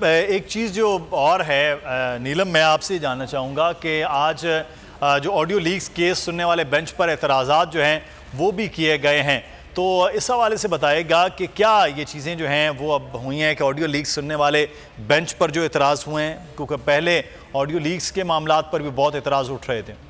एक चीज़ जो और है नीलम, मैं आपसे जानना चाहूँगा कि आज जो ऑडियो लीक्स केस सुनने वाले बेंच पर एतराज़ात जो हैं वो भी किए गए हैं, तो इस हवाले से बताएगा कि क्या ये चीज़ें जो हैं वो अब हुई हैं कि ऑडियो लीक्स सुनने वाले बेंच पर जो एतराज़ हुए हैं, क्योंकि पहले ऑडियो लीक्स के मामलात पर भी बहुत एतराज़ उठ रहे थे।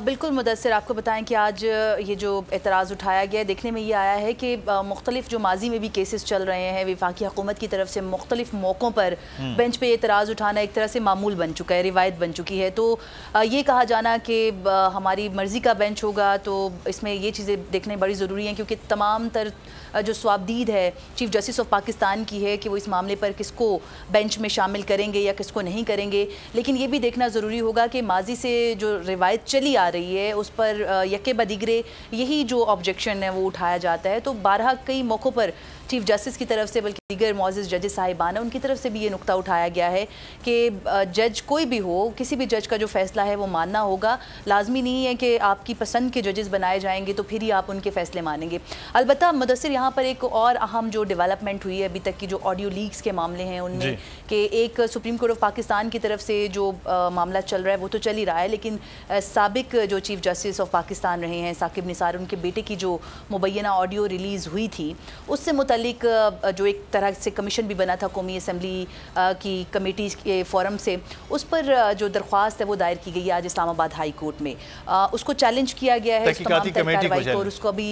बिल्कुल मुदस्सिर, आपको बताएं कि आज ये जो एतराज़ उठाया गया है, देखने में ये आया है कि मुख्तलिफ जो माजी में भी केसेस चल रहे हैं, वफाकी हुकूमत की तरफ से मुख्तलिफ मौक़ों पर बेंच पे एतराज़ उठाना एक तरह से मामूल बन चुका है, रिवायत बन चुकी है। तो ये कहा जाना कि हमारी मर्ज़ी का बेंच होगा, तो इसमें ये चीज़ें देखने बड़ी ज़रूरी हैं, क्योंकि तमाम तर जो स्वाबदीद है चीफ़ जस्टिस ऑफ पाकिस्तान की है कि वो इस मामले पर किसको बेंच में शामिल करेंगे या किसको नहीं करेंगे। लेकिन ये भी देखना ज़रूरी होगा कि माजी से जो रिवायत चली आ रही है उस पर यके बदिगरे यही जो ऑब्जेक्शन है वो उठाया जाता है। तो बारहा कई मौक़ों पर चीफ़ जस्टिस की तरफ से, बल्कि दीगर मौज़िज़ जजेस साहिबान उनकी तरफ से भी ये नुक्ता उठाया गया है कि जज कोई भी हो, किसी भी जज का जो फ़ैसला है वो मानना होगा। लाजमी नहीं है कि आपकी पसंद के जजेस बनाए जाएंगे तो फिर ही आप उनके फ़ैसले मानेंगे। अलबत्ता मुदस्सिर, यहाँ पर एक और अहम जो डेवलपमेंट हुई है अभी तक की जो ऑडियो लीक्स के मामले हैं उनमें, कि एक सुप्रीम कोर्ट ऑफ पाकिस्तान की तरफ से जो मामला चल रहा है वो तो चल ही रहा है, लेकिन साबिक जो चीफ़ जस्टिस ऑफ पाकिस्तान रहे हैं साकिब निसार, उनके बेटे की जो मुबैना ऑडियो रिलीज़ हुई थी उससे मुतालिक जो एक तरह से कमीशन भी बना था कौमी असम्बली की कमेटी के फोरम से, उस पर जो दरख्वास्त है वो दायर की गई है आज इस्लामाबाद हाई कोर्ट में। उसको चैलेंज किया गया है, उस तमाम कार्रवाई को, और उसको अभी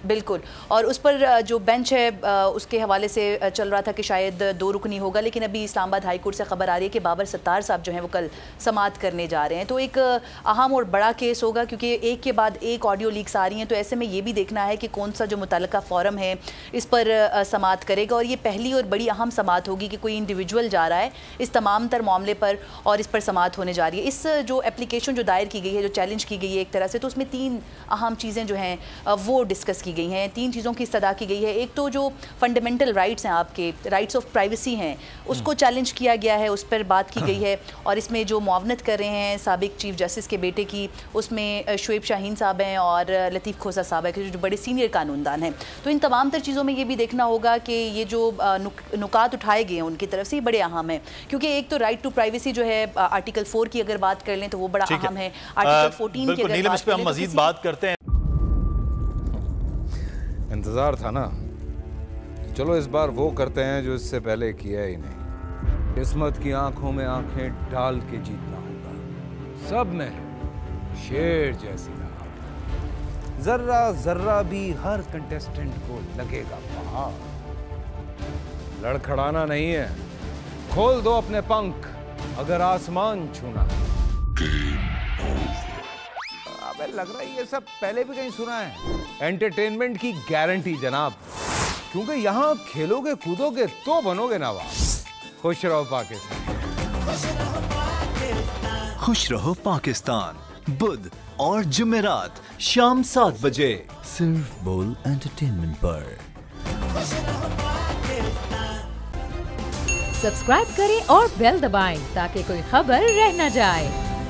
बिल्कुल, और उस पर जो बेंच है उसके हवाले से चल रहा था कि शायद 2 रुकनी होगा, लेकिन अभी इस्लामाबाद हाई कोर्ट से खबर आ रही है कि बाबर सत्तार साहब जो हैं वो कल समाअत करने जा रहे हैं। तो एक अहम और बड़ा केस होगा, क्योंकि एक के बाद एक ऑडियो लीक्स आ रही हैं, तो ऐसे में ये भी देखना है कि कौन सा जो मुतल्लिका फोरम है इस पर समाअत करेगा। और ये पहली और बड़ी अहम समाअत होगी कि कोई इंडिविजुअल जा रहा है इस तमाम तर मामले पर और इस पर समाअत होने जा रही है। इस जो एप्लीकेशन जो दायर की गई है, जो चैलेंज की गई है एक तरह से, तो उसमें 3 अहम चीज़ें जो हैं वो डिस्कस की गई हैं। 3 चीज़ों की इस्तदा की गई है। एक तो जो फंडामेंटल राइट्स हैं, आपके राइट्स ऑफ प्राइवेसी हैं, उसको चैलेंज किया गया है, उस पर बात की गई है। और इसमें जो मुआवनत कर रहे हैं साबिक चीफ जस्टिस के बेटे की, उसमें शुएब शाहीन साहब हैं और लतीफ़ खोसा साहब है, जो बड़े सीनियर कानूनदान हैं। तो इन तमाम तर चीज़ों में ये भी देखना होगा कि ये जो नुकात उठाए गए हैं उनकी तरफ से, ये बड़े अहम है, क्योंकि एक तो राइट टू प्राइवेसी जो है आर्टिकल 4 की अगर बात कर लें तो वो बड़ा अहम है। आर्टिकल 14 की अगर बात हम मज़ीद बात करते हैं। इंतज़ार था ना, चलो इस बार वो करते हैं जो इससे पहले किया ही नहीं। किस्मत की आंखों में आंखें डाल के जीतना होगा, सब में शेर जैसी राह, जर्रा जर्रा भी हर कंटेस्टेंट को लगेगा पहाड़। लड़खड़ाना नहीं है, खोल दो अपने पंख अगर आसमान छूना है। लग रहा है ये सब पहले भी कहीं सुना है। एंटरटेनमेंट की गारंटी जनाब, क्योंकि यहाँ खेलोगे कूदोगे तो बनोगे नवाब। खुश रहो पाकिस्तान। खुश रहो पाकिस्तान, बुध और जुमेरात शाम 7 बजे सिर्फ बोल एंटरटेनमेंट पर। सब्सक्राइब करें और बेल दबाएं ताकि कोई खबर रह न जाए।